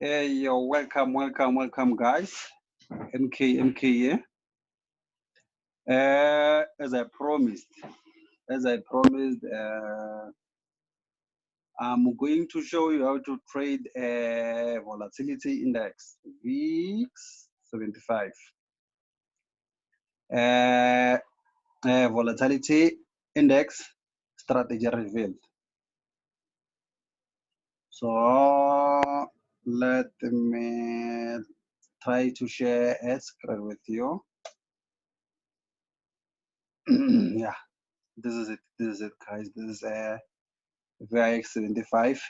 Hey, yo, welcome, guys. MK here. As I promised, I'm going to show you how to trade a volatility index, VIX 75. Volatility index strategy revealed. So let me try to share a screen with you. Yeah, this is it, guys. This is a VIX 75.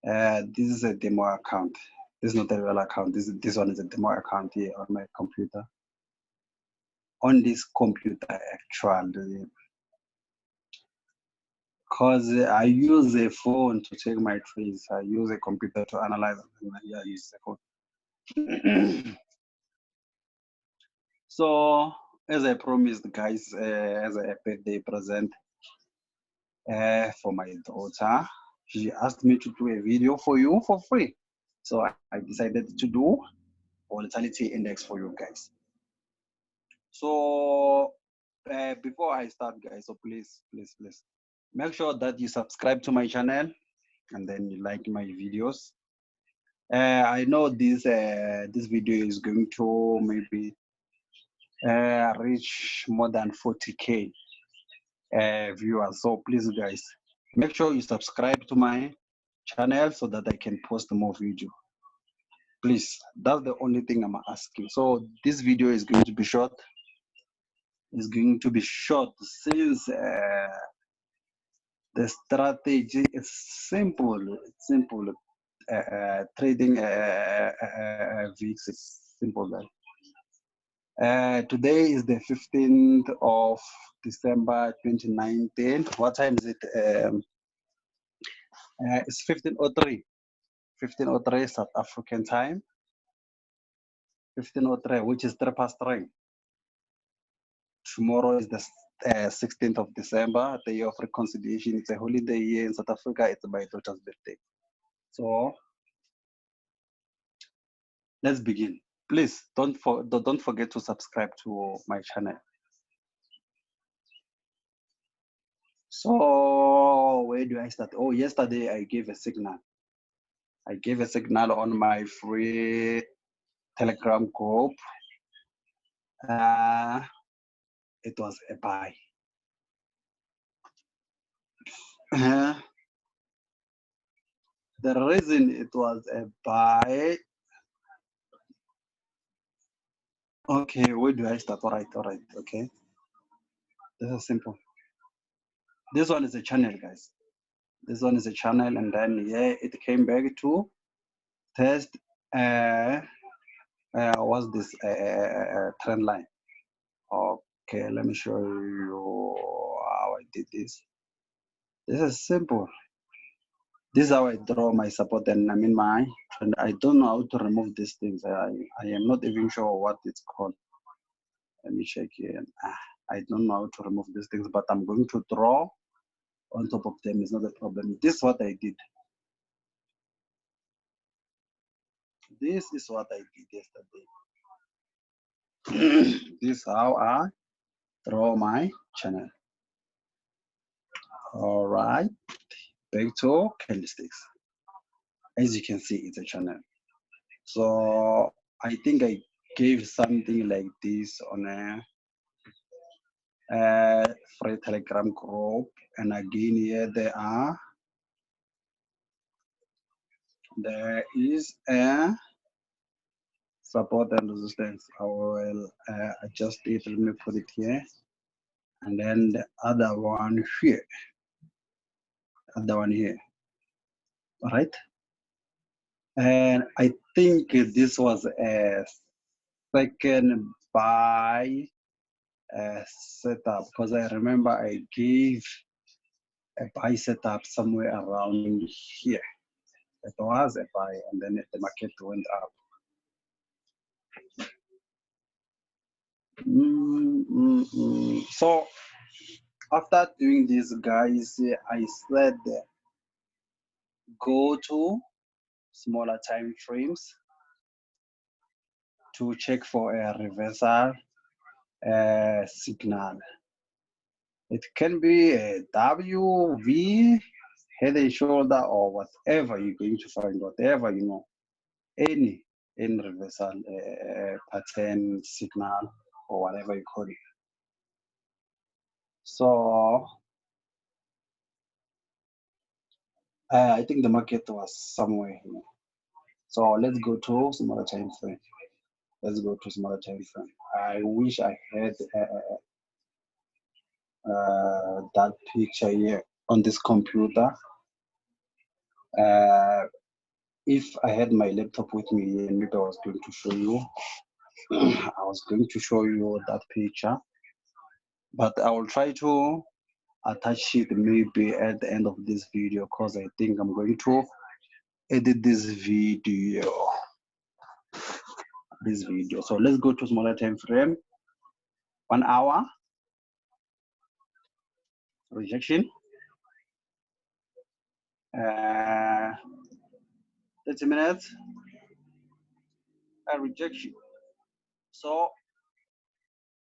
This is a demo account. This is not a real account. This one is a demo account here on my computer. On this computer, actually, because I use a phone to take my trades. I use a computer to analyze, and I use the phone. So, as I promised, guys, as a birthday present for my daughter, she asked me to do a video for you for free. So I decided to do volatility index for you guys. So before I start, guys, so please make sure that you subscribe to my channel and then you like my videos. I know this video is going to maybe reach more than 40K viewers. So please, guys, make sure you subscribe to my channel so that I can post more video. Please, that's the only thing I'm asking. So this video is going to be short. It's going to be short since the strategy is simple. Trading VIX is simple. Today is the 15th of December 2019. What time is it? It's 15:03. 15:03 South African time. 15:03, which is 3 past 3. Tomorrow is the 16th of December, day of reconciliation. It's a holiday here in South Africa. It's my daughter's birthday. So let's begin. Please don't forget to subscribe to my channel. So where do I start? Oh, yesterday I gave a signal. I gave a signal on my free Telegram group. It was a buy. The reason it was a buy. Okay, where do I start? All right. Okay, this is simple. This one is a channel, guys. This one is a channel, and then yeah, it came back to test. What's this trend line? Okay, let me show you how I did this. This is simple. This is how I draw my support and and I don't know how to remove these things. I am not even sure what it's called. Let me check here. I don't know how to remove these things, but I'm going to draw on top of them. It's not a problem. This is what I did. This is what I did yesterday. This is how I draw my channel. All right, back to candlesticks. As you can see, it's a channel. So I think I gave something like this on a free Telegram group, and again here there is a support and resistance. I will adjust it. Let me put it here, and then the other one here. All right, and I think this was a second buy setup, because I remember I gave a buy setup somewhere around here. It was a buy, and then the market went up. So after doing this, guys, I said go to smaller time frames to check for a reversal signal. It can be a W, V, head and shoulder, or whatever you're going to find, whatever you know, any reversal pattern signal or whatever you call it. So I think the market was somewhere here. So let's go to smaller time frame. Let's go to smaller time frame. I wish I had that picture here on this computer. If I had my laptop with me here, maybe I was going to show you. I was going to show you that picture, but I will try to attach it maybe at the end of this video because I think I'm going to edit this video. So let's go to smaller time frame. 1 hour rejection. 30 minutes rejection. So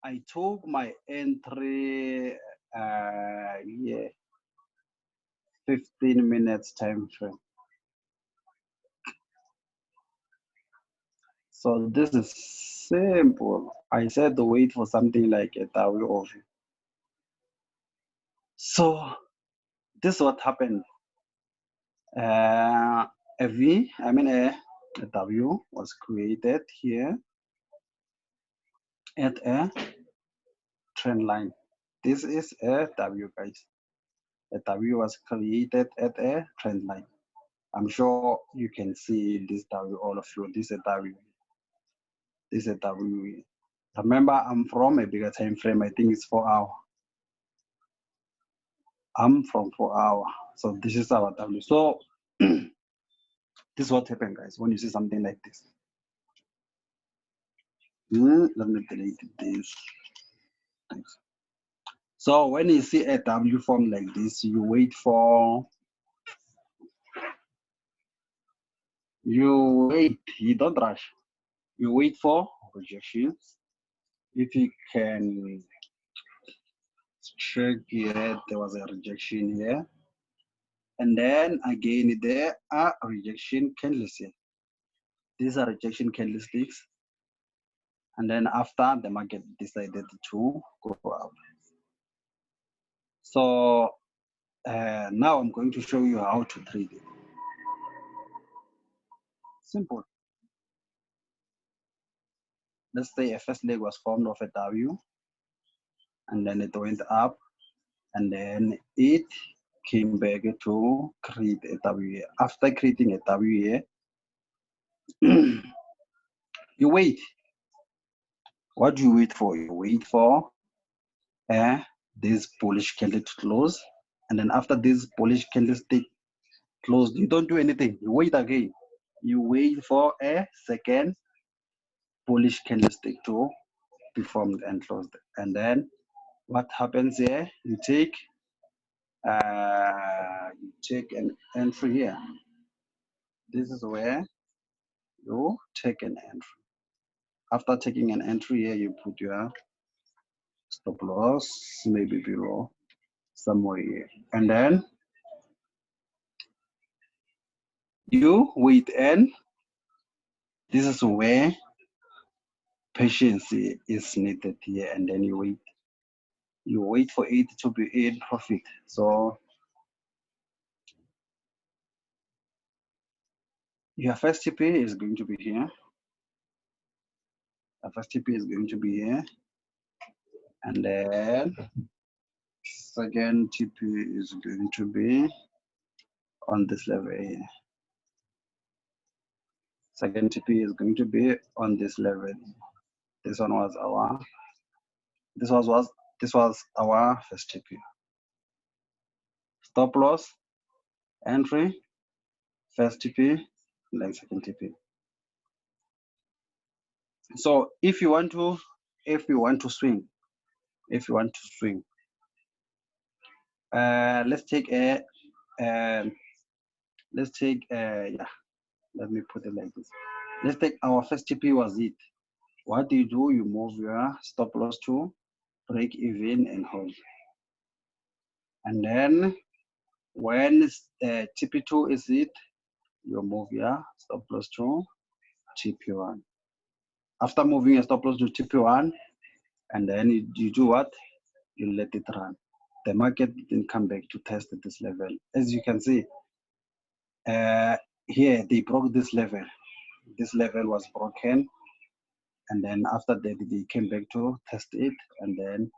I took my entry yeah, 15 minutes time frame. So this is simple. I said to wait for something like a W of it. So this is what happened. A W was created here at a trend line. This is a W, guys. A W was created at a trend line. I'm sure you can see this W, all of you. This is a W. This is a W. Remember, I'm from a bigger time frame. I think it's 4 hours. I'm from 4 hours. So this is our W. So this is what happened, guys, when you see something like this. Let me delete this. So when you see a W form like this, you wait for, you don't rush. You wait for rejection. If you can check here, there was a rejection here. And then again, there are rejection candlesticks. These are rejection candlesticks. And then after, the market decided to go up. So now I'm going to show you how to trade it. Simple. Let's say a first leg was formed of a W, and then it went up, and then it came back to create a W. After creating a W, you wait. What do you wait for? You wait for this bullish candle to close, and then after this bullish candlestick closed, you don't do anything. You wait again. You wait for a second bullish candlestick to be formed and closed, and then what happens here? You take an entry here. This is where you take an entry. After taking an entry here, you put your stop loss maybe below somewhere here, and then you wait, and this is where patience is needed here, and then you wait for it to be in profit. So your first TP is going to be here. The first TP is going to be here, and then second TP is going to be on this level here. Second TP is going to be on this level. This one was our this was our first TP. Stop loss, entry, first TP, then second TP. So if you want to swing, let's take a Let me put it like this. Let's take our first TP was it. What do? You move your stop loss to break even and hold. And then when TP2 is it, you move your stop loss to TP1. After moving your stop loss to TP1, and then you do what? You let it run. The market didn't come back to test this level. As you can see, here they broke this level. This level was broken, and then after that they came back to test it, and then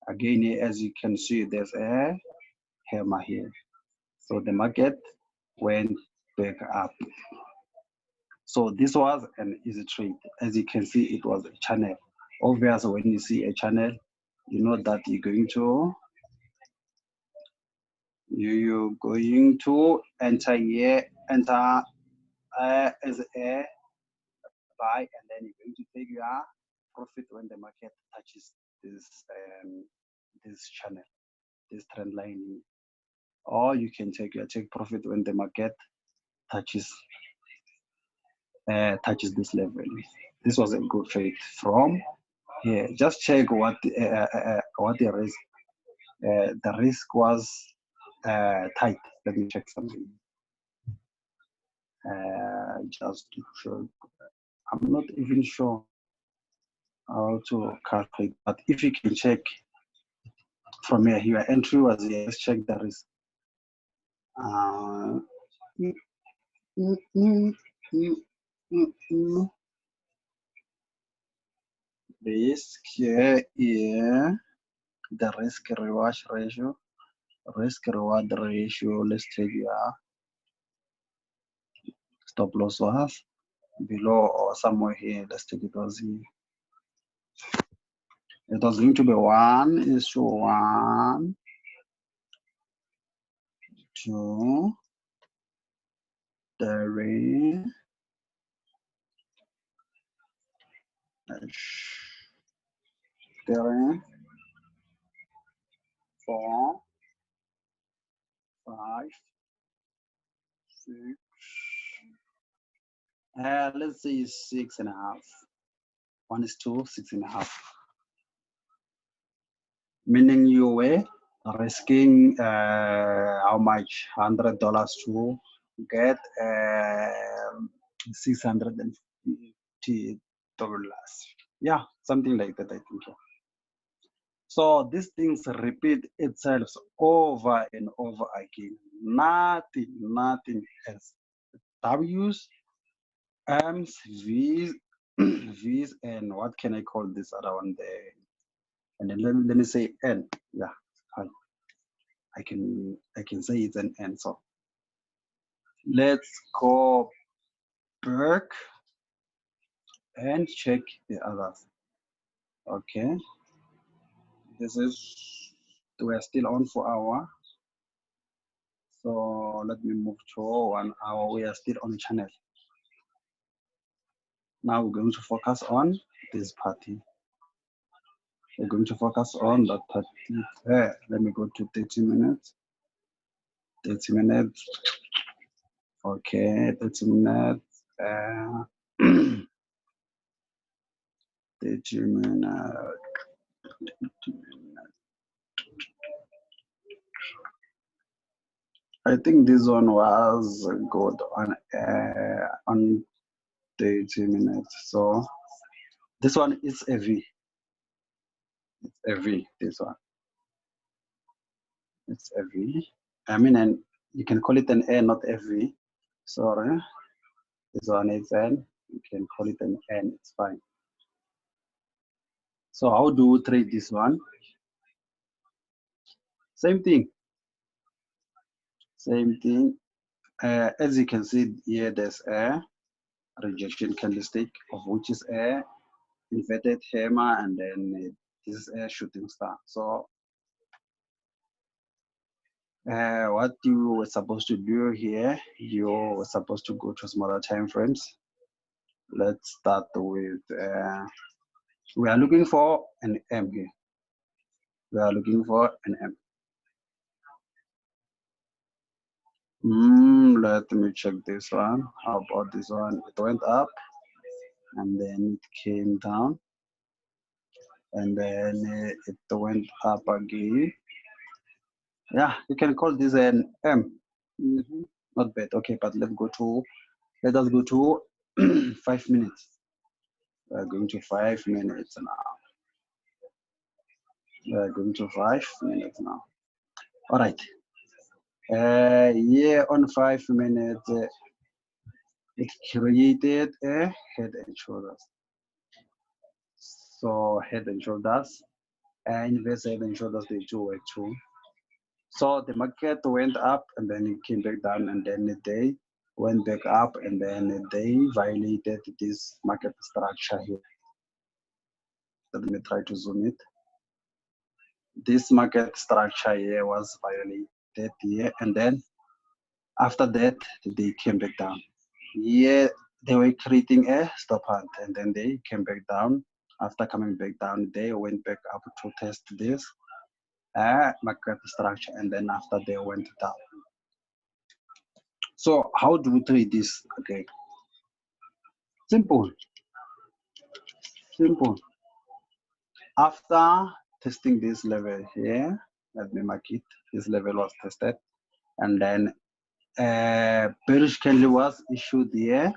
again here, as you can see, there's a hammer here. So the market went back up. So this was an easy trade. As you can see, it was a channel. Obviously, when you see a channel, you know that you're going to enter here, enter as a buy, and then you're going to take your profit when the market touches this channel, this trend line here. Or you can take your take profit when the market touches this level. This was a good trade from here. Just check what the risk. The risk was tight. Let me check something. Just to show. I'm not even sure how to calculate, but if you can check from here, your entry was here. Let's check the risk. Risk here, the risk reward ratio. Risk reward ratio. Let's check your stop loss was below or somewhere here. Let's take it was here. It was going to be 1:1 to 3 3 4 5 6 let's say 6.5. 1:6, 6.5. Meaning you were risking how much? $100 to get $650. Yeah, something like that, I think. So these things repeat itself over and over again. Nothing else. W's, M's, V's, V's, and what can I call this other one there? And then let me say N. Yeah, I can say it's an N. So let's go back and check the others. Okay, we're still on 4 hour. So let me move to 1 hour. We are still on channel. Now we're going to focus on this party. We're going to focus on that party. Let me go to 30 minutes. 30 minutes. Okay, 30 minutes. 30 minutes. I think this one was good on 30 minutes. So this one is a V. It's a V, this one. It's a V. I mean, and you can call it an A, not a V. Sorry. This one is N. You can call it an N, it's fine. So how do we trade this one? Same thing. Same thing. As you can see here, there's a rejection candlestick, of which is a inverted hammer, and then this is a shooting star. So what you were supposed to do here, you were supposed to go to smaller time frames. Let's start with, we are looking for an M here. We are looking for an M. Let me check this one. How about this one? It went up and then it came down and then it went up again. Yeah, you can call this an M. Not bad. Okay, but let us go to 5 minutes. We're going to 5 minutes now. We're going to 5 minutes now. All right. Yeah, on 5 minutes, it created a head and shoulders. So head and shoulders, and inverse head and shoulders, they do work too. So the market went up and then it came back down and then they went back up and then they violated this market structure here. Let me try to zoom it. This market structure here was violated here and then after that they came back down. Here they were creating a stop hunt and then they came back down. After coming back down, they went back up to test this market structure and then after they went down. So how do we trade this? Okay, simple. After testing this level here, let me mark it. This level was tested, and then bearish candle was issued here.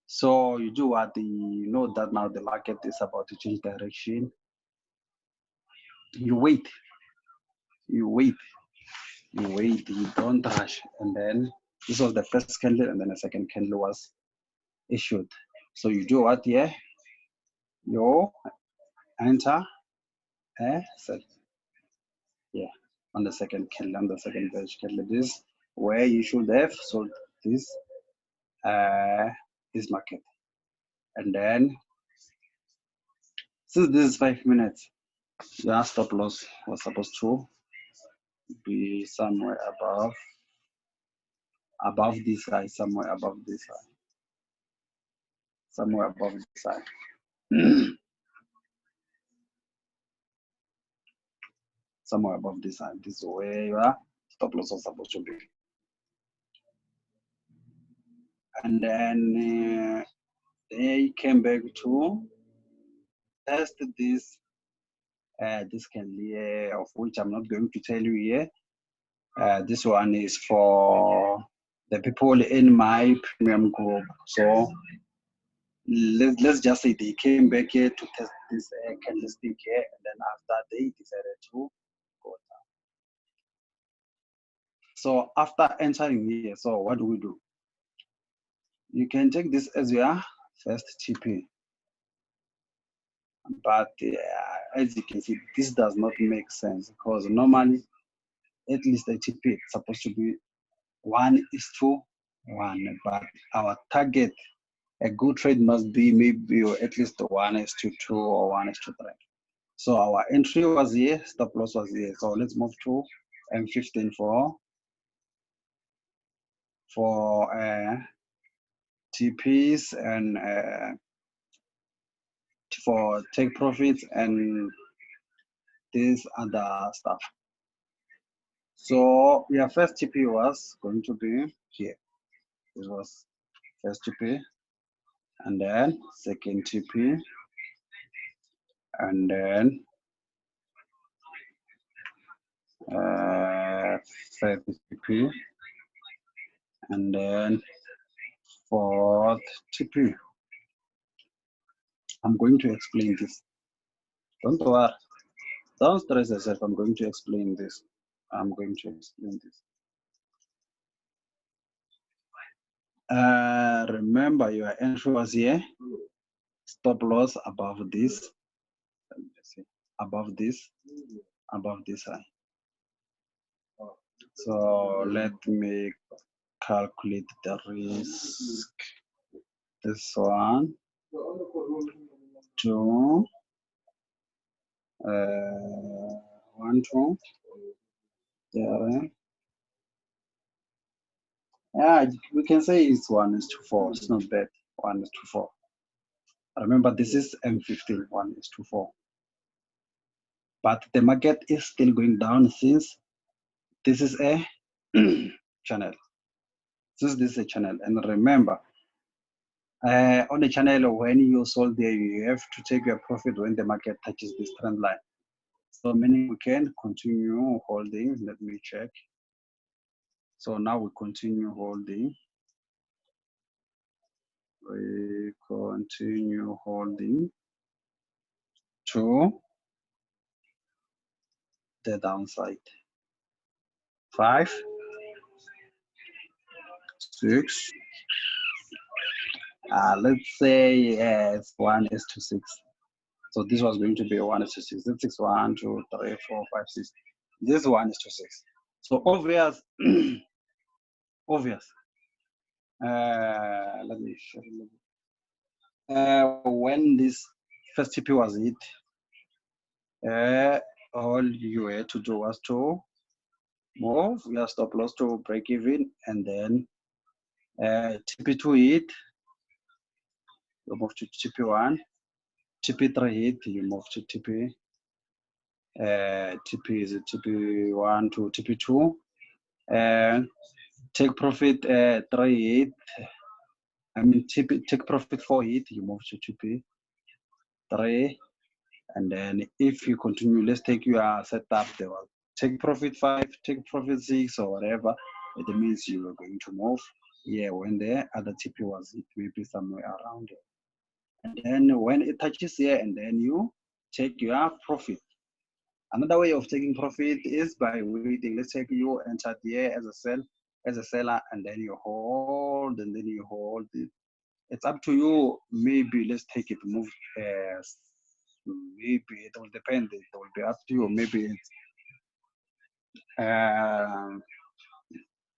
So you do what? You know that now the market is about to change direction. You wait. You don't rush, and then this was the first candle, and then the second candle was issued. So you do what? Yeah, you enter sell. Yeah, on the second candle, on the second bearish candle, this where you should have sold this this market, and then since this is 5 minutes, your stop loss was supposed to be somewhere above this high, somewhere above this high, somewhere above this high. Somewhere above this high. This is where your stop loss was supposed to be. And then they came back to test this candle of which I'm not going to tell you here. This one is for the people in my premium group. So let's just say they came back here to test this candlestick here, and then after they decided to go down. So after entering here, so what do we do? You can take this as your first TP, but as you can see, this does not make sense because normally at least a TP is supposed to be 1:1, but our target, a good trade must be maybe at least 1:2 or 1:3. So our entry was here, stop loss was here. So let's move to M15 for TPs and for take profits and this other stuff. So your first TP was going to be here. This was first TP, and then second TP, and then third TP, and then fourth TP. I'm going to explain this. Don't worry. Don't stress yourself. I'm going to explain this. Remember your entry was here. Stop loss above this. Above this high. So let me calculate the risk. This one, 2, 1, 2. There. Yeah, we can say it's 1:4. It's not bad. 1:4. Remember, this is M15. 1:4. But the market is still going down since this is a channel. Since this is a channel, and remember, on the channel, when you sold there, you have to take your profit when the market touches this trend line. So meaning we can continue holding. Let me check. So now we continue holding. We continue holding to the downside. 5, 6. Let's say it's 1:6. So this was going to be 1:6. That's 6, 1, 2, 3, 4, 5, 6. This 1:6. So obvious, obvious. Let me show you. When this first TP was hit, all you had to do was to move your stop loss to break even, and then TP2 hit, you move to TP1, TP3 hit, you move to TP. TP is TP1 to TP2. Take profit 3 hit. I mean take profit 4 hit, you move to TP3. And then if you continue, let's take your setup there. Take profit 5, take profit 6 or whatever. It means you are going to move when the other TP was hit, maybe somewhere around it. And then when it touches here, and then you take your profit. Another way of taking profit is by waiting. Let's say you entered here as a seller, and then you hold, and then you hold it. It's up to you. Maybe let's take it, move. Maybe it will depend. It will be up to you. Maybe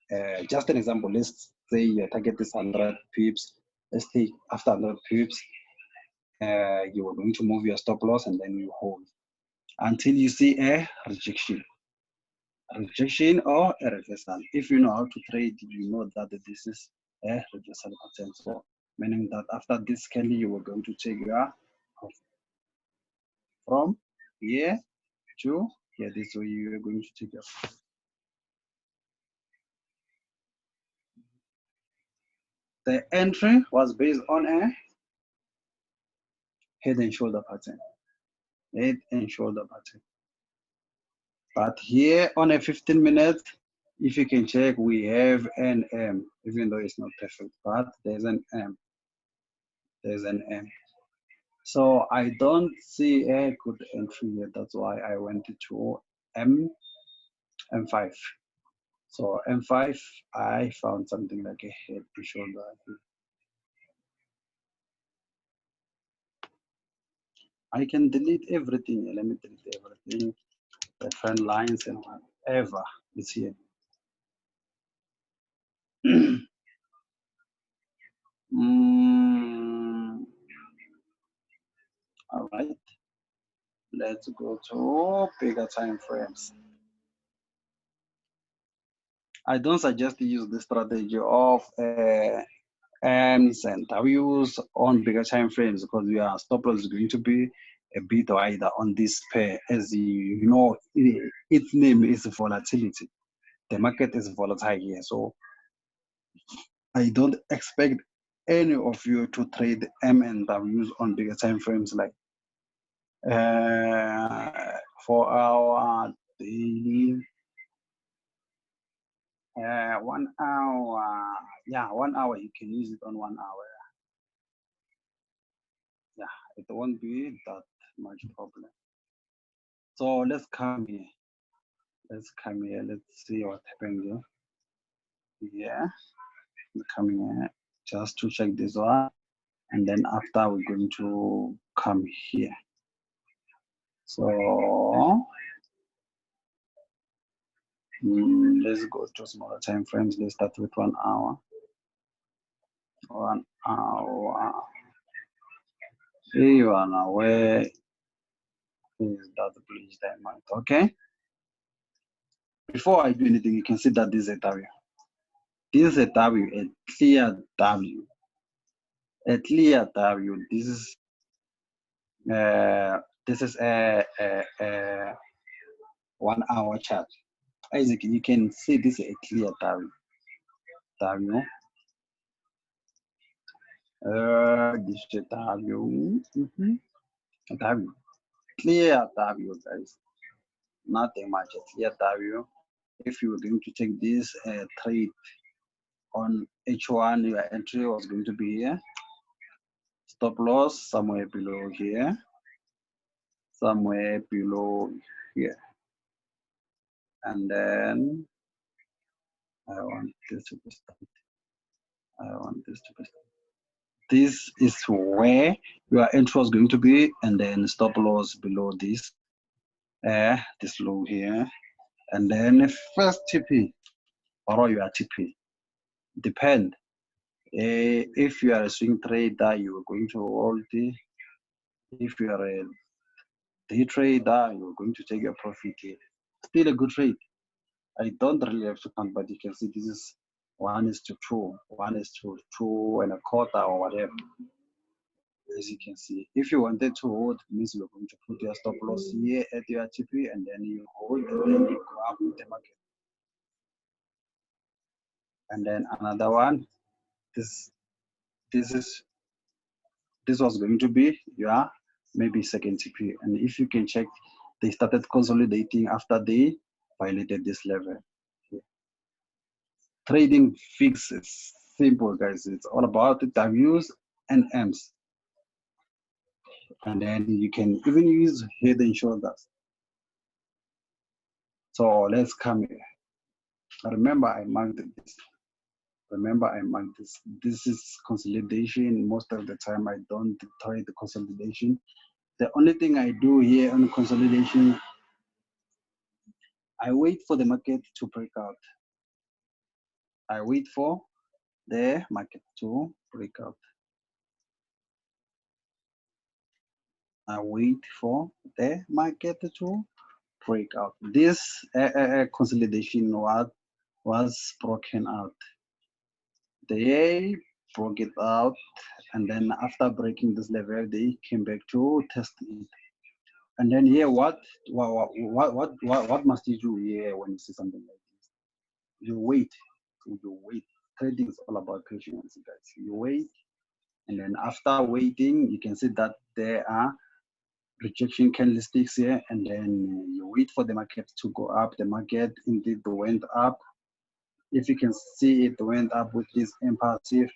it's just an example. Let's say your target is 100 pips. Let's take after 100 pips, you are going to move your stop loss, and then you hold until you see a rejection or a reversal. If you know how to trade, you know that this is a reversal pattern. So meaning that after this candle, you are going to take your profit from here to here. This way you are going to take your profit. The entry was based on a head and shoulder pattern. Head and shoulder pattern. But here on a 15 minutes, if you can check, we have an M, even though it's not perfect, but there's an M. There's an M. So I don't see a good entry here. That's why I went to M5. So M5, I found something like a head and shoulder. I can delete everything. Let me delete everything. The trend lines and whatever is here. All right. Let's go to bigger time frames. I don't suggest to use the strategy of interviews on bigger time frames, because your stop loss is going to be a bit wider on this pair. As you know, its name is volatility. The market is volatile here, so I don't expect any of you to trade MNWs on bigger time frames like 4-hour, daily, 1 hour. Yeah, 1 hour, you can use it on 1 hour. Yeah, it won't be that much problem. So let's come here. Let's come here. Let's see what happens here. Yeah, come here just to check this one, and then after we're going to come here. So let's go to smaller time frames. Let's start with 1 hour. 1 hour. See 1 hour. Where is that bleach diamond? Okay. Before I do anything, you can see that this is a W. This is a W, a clear W. A clear W. This is a 1 hour chart. Isaac, you can see this is a clear W. This is a W. W. Clear W, guys. Nothing much. A clear W. If you were going to take this trade on H1, your entry was going to be here. Stop loss somewhere below here. Somewhere below here. And then I want this to be started. I want this to be started. This is where your entry was going to be, and then stop loss below this low here, and then first TP or your TP. Depend. If you are a swing trader, you are going to hold it. If you are a day trader, you are going to take your profit here. Still a good trade. I don't really have to count, but you can see this is 1:2, 1:2.25 or whatever. As you can see, if you wanted to hold, it means you're going to put your stop loss here at your TP, and then you hold, and then you go up with the market. And then another one, this was going to be your maybe second TP. And if you can check, they started consolidating after they violated this level. Trading VIX is simple, guys. It's all about the W's and M's. And then you can even use head and shoulders. So let's come here. Remember, I marked this. This is consolidation. Most of the time, I don't trade the consolidation. The only thing I do here on consolidation, I wait for the market to break out. I wait for the market to break out. I wait for the market to break out. This consolidation was broken out. They broke it out, and then after breaking this level, they came back to test it. And then here, what must you do here when you see something like this? You wait. You wait. Trading is all about patience, guys. You wait, and then after waiting, you can see that there are rejection candlesticks here, and then you wait for the market to go up. The market indeed went up. If you can see, it went up with this impulsive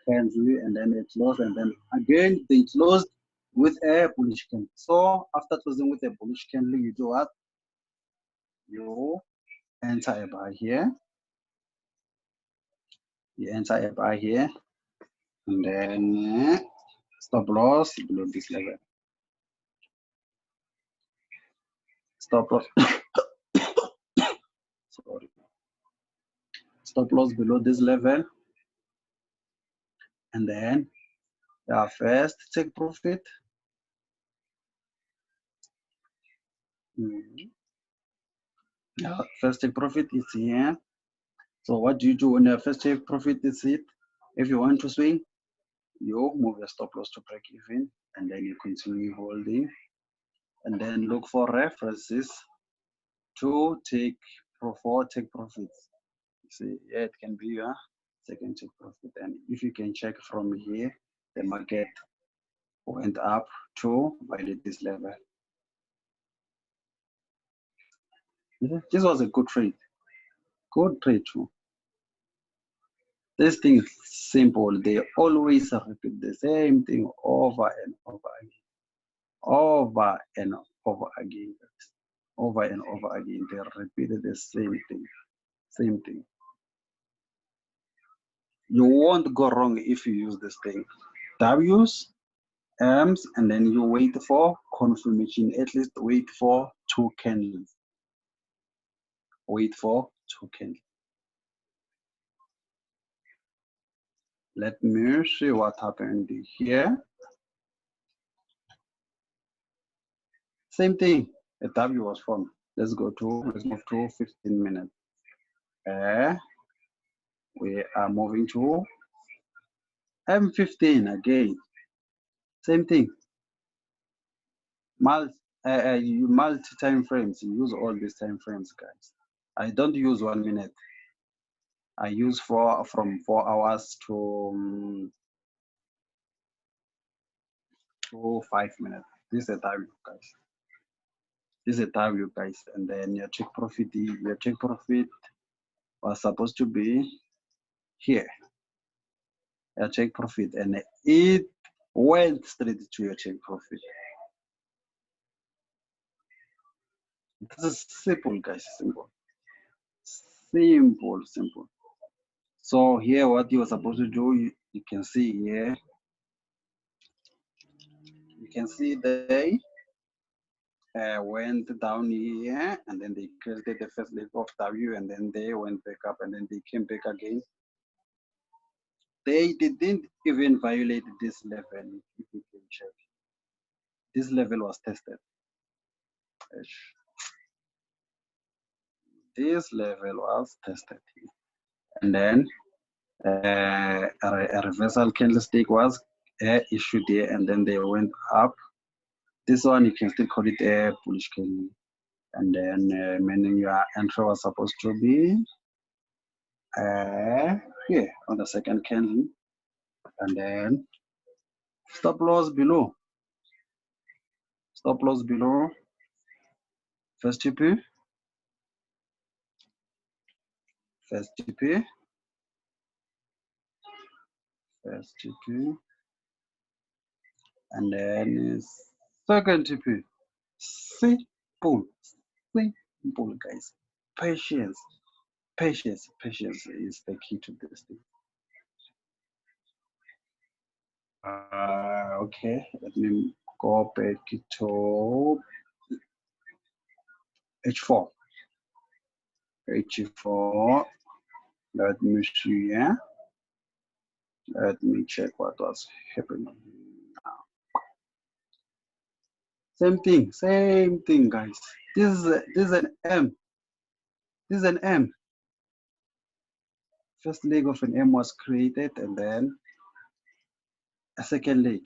candle, and then it closed, and then again they closed with a bullish candle. So after closing with a bullish candle, you do what? You enter a buy here. You enter a buy here, and then stop loss below this level. Stop loss. Sorry. Stop loss below this level, and then first take profit. First take profit is here. So what do you do when your first take profit is it? If you want to swing, you move your stop loss to break even, and then you continue holding, and then look for references to take profits. See, yeah, it can be a second take profit, and if you can check from here, the market went up to violate this level. This was a good trade too. This thing is simple. They always repeat the same thing over and over again. Over and over again. Over and over again. They repeated the same thing. Same thing. You won't go wrong if you use this thing. W's, M's, and then you wait for confirmation. At least wait for 2 candles. Wait for 2 candles. Let me see what happened here. Same thing. A W was formed. Let's move to 15 minutes. We are moving to M15 again. Same thing. Multi time frames. You use all these time frames, guys. I don't use 1 minute. I use from 4 hours to 5 minutes. This is a time, guys. This is a time, you guys. And then your take profit was supposed to be here. Your take profit, and it went straight to your take profit. This is simple, guys. Simple. So here, what you are supposed to do, you can see here. You can see they went down here, and then they created the first leg of W, and then they went back up, and then they came back again. They didn't even violate this level. If you can check, this level was tested. This level was tested, and then a reversal candlestick was issued here, and then they went up. This one you can still call it a bullish candle, and then meaning your entry was supposed to be here on the second candle, and then stop loss below. Stop loss below. First TP. First TP. First TP. And then second TP. Simple. Simple, guys. Patience. Patience is the key to this thing. Okay, let me go back to H4. H4. Let me see. Yeah. Let me check what was happening now. Same thing, guys. This is an M. This is an M. First leg of an M was created, and then a second leg.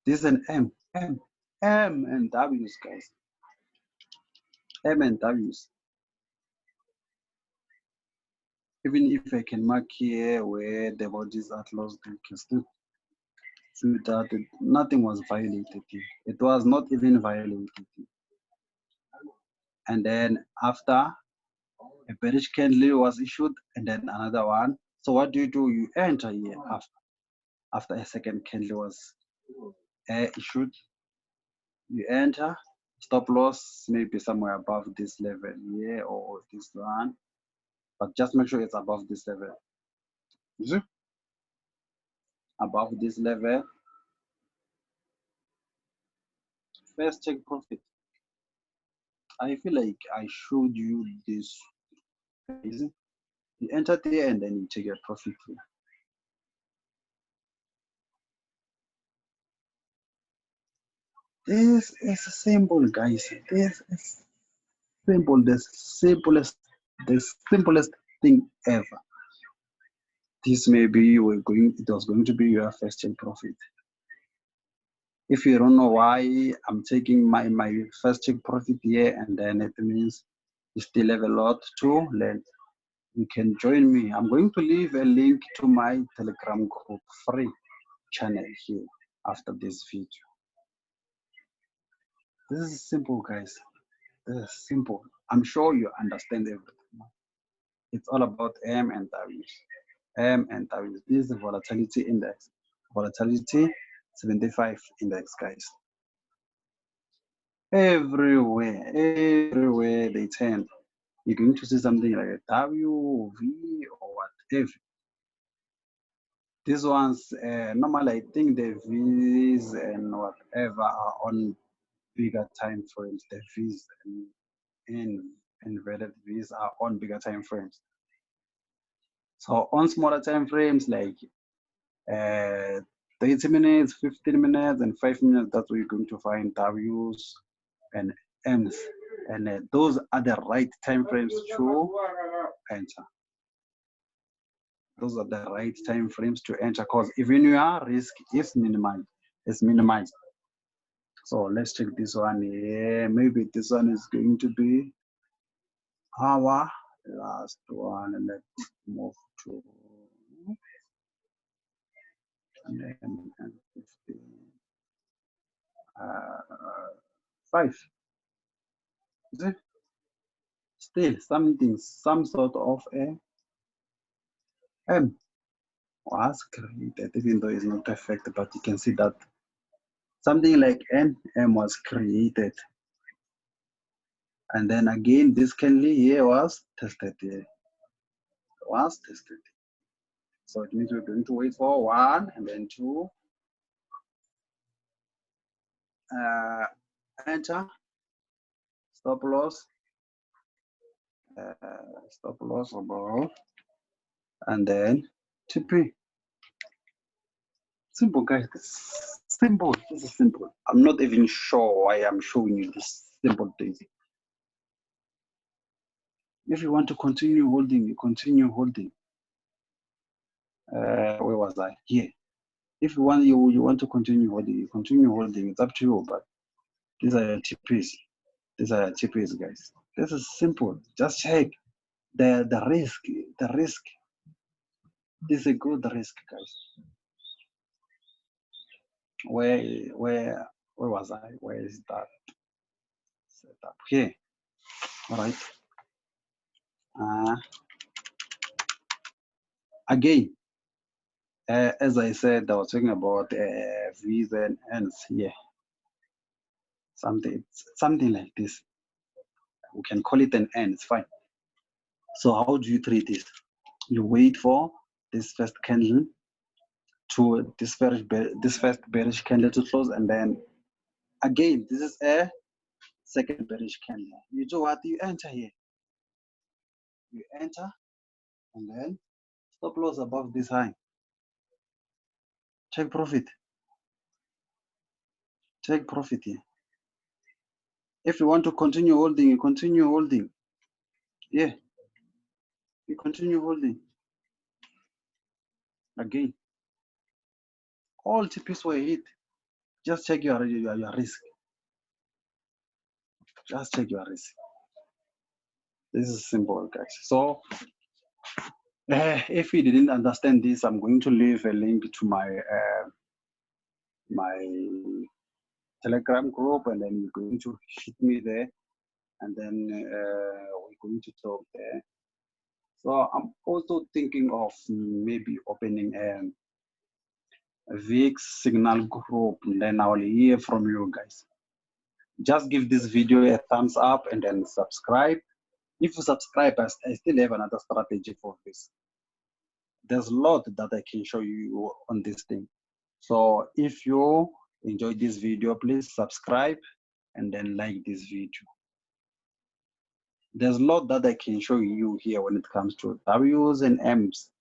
This is an M and W's, guys. M and W's. Even if I can mark here where the bodies are closed, you can still see that nothing was violated here. It was not even violated here. And then after a bearish candle was issued, and then another one. So what do? You enter here after a second candle was issued. You enter. Stop loss maybe somewhere above this level here or this one, but just make sure it's above this level. You see? Above this level. First check profit. I feel like I showed you this. You enter there and then you take your profit here. This is simple, guys. This is simple. The simplest thing ever. This maybe it was going to be your first check profit. If you don't know why I'm taking my first check profit here, and then it means you still have a lot to learn. You can join me. I'm going to leave a link to my Telegram group free channel here after this video. This is simple, guys. This is simple. I'm sure you understand everything. It's all about M and W's. M and W's. This is the volatility index. Volatility 75 index, guys. Everywhere they turn, you're going to see something like a W, V, or whatever. These ones, normally I think the V's and whatever are on bigger time frames. The V's and inverted V's are on bigger time frames. So on smaller time frames like 30 minutes, 15 minutes, and 5 minutes, that's where you're going to find W's and M's. And those are the right time frames to enter. Those are the right time frames to enter, because even your risk is minimized. So let's check this one here. Maybe this one is going to be our last one, and let's move to and then 50, 5. Is it still something, some sort of a M was created, even though it's not perfect, but you can see that something like M was created. And then again, this candle here was tested here. Was tested. So it means we're going to wait for 1 and then 2. Enter. Stop loss. Stop loss above. And then TP. Simple, guys. Simple. This is simple. I'm not even sure why I'm showing you this simple thing. If you want to continue holding, you continue holding. Where was I? Here. If you want to continue holding, you continue holding. It's up to you. But these are your TPs. These are your TPs, guys. This is simple. Just check the risk. The risk. This is a good risk, guys. Where was I? Where is that setup? Here. All right. Again, as I said, I was talking about V's and N's here. Something like this. We can call it an N. It's fine. So how do you treat this? You wait for this first candle to this first bearish candle to close, and then again this is a second bearish candle. You do what? You enter here. You enter, and then stop loss above this high. Take profit. Take profit here. If you want to continue holding, you continue holding. Yeah. You continue holding. Again. All TPs were hit. Just check your risk. Just check your risk. This is simple, guys. So if you didn't understand this, I'm going to leave a link to my Telegram group, and then you're going to hit me there, and then we're going to talk there. So I'm also thinking of maybe opening a VIX signal group, and then I will hear from you guys. Just give this video a thumbs up and then subscribe. If you subscribe, I still have another strategy for this. There's a lot that I can show you on this thing. So if you enjoyed this video, please subscribe and then like this video. There's a lot that I can show you here when it comes to W's and M's,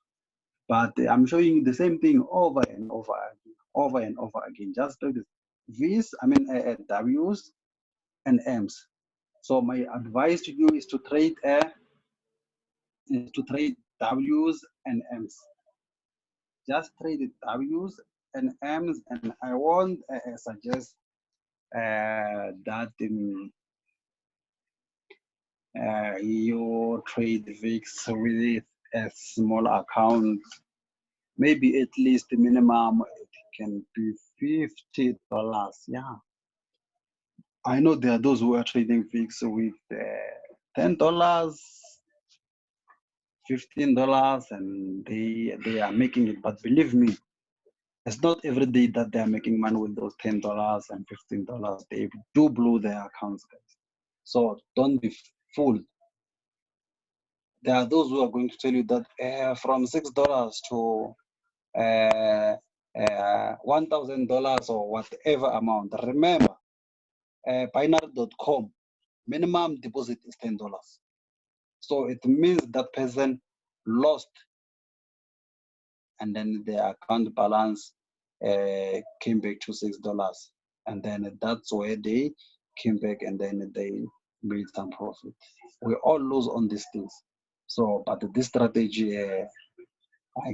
but I'm showing you the same thing over and over again. Just like this. V's, W's and M's. So my advice to you is to trade W's and M's. Just trade W's and M's, and I won't suggest that you trade VIX with a small account. Maybe at least the minimum it can be $50. Yeah, I know there are those who are trading VIX with $10, $15, and they are making it. But believe me, it's not every day that they are making money with those $10 and $15. They do blow their accounts, guys. So don't be fooled. There are those who are going to tell you that from $6 to $1,000 or whatever amount. Remember, binary.com minimum deposit is $10. So it means that person lost, and then their account balance came back to $6, and then that's where they came back, and then they made some profit. We all lose on these things. So, but this strategy I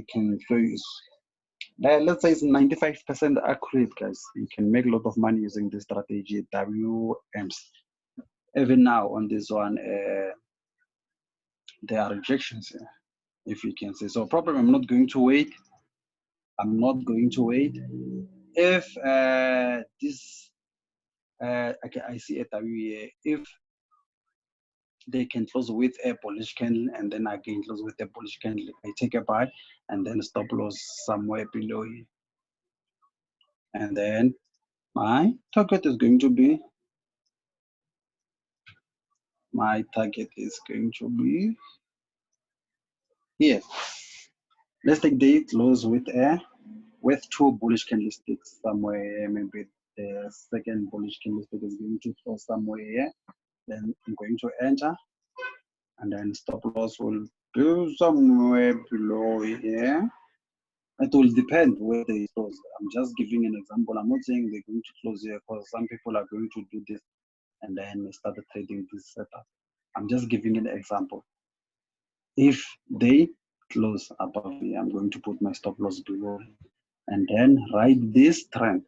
can show you, let's say it's 95% accurate, guys. You can make a lot of money using this strategy, WMs. Even now on this one, there are rejections here, if you can see. So probably I'm not going to wait. I'm not going to wait. If this, okay, I see a W here. If they can close with a bullish candle and then again close with a bullish candle, I take a buy and then stop loss somewhere below here. And then my target is going to be, here. Let's take the close with two bullish candlesticks somewhere. Maybe the second bullish candlestick is going to close somewhere here. Then I'm going to enter, and then stop loss will be somewhere below here. It will depend where they close. I'm just giving an example. I'm not saying they're going to close here, because some people are going to do this and then start trading this setup. I'm just giving an example. If they close above here, I'm going to put my stop loss below and then write this trend.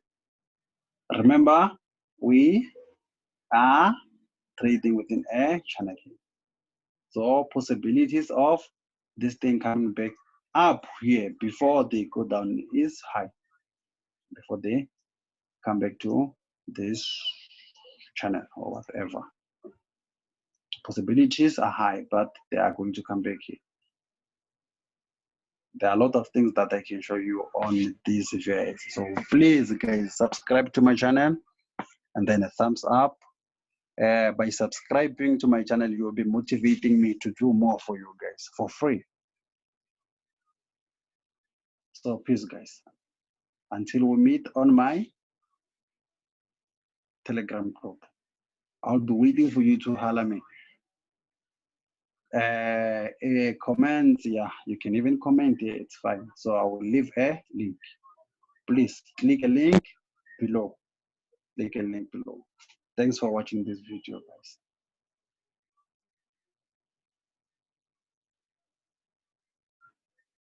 Remember, we are trading within a channel. So possibilities of this thing coming back up here before they go down is high. Before they come back to this channel or whatever. Possibilities are high, but they are going to come back here. There are a lot of things that I can show you on this VIX. So please, guys, subscribe to my channel and then a thumbs up. By subscribing to my channel, you will be motivating me to do more for you guys for free. So peace, guys. Until we meet on my Telegram group, I'll be waiting for you to holler me. A comment, yeah, you can even comment here, it's fine. So I will leave a link. Please click a link below. Click a link below. Thanks for watching this video, guys.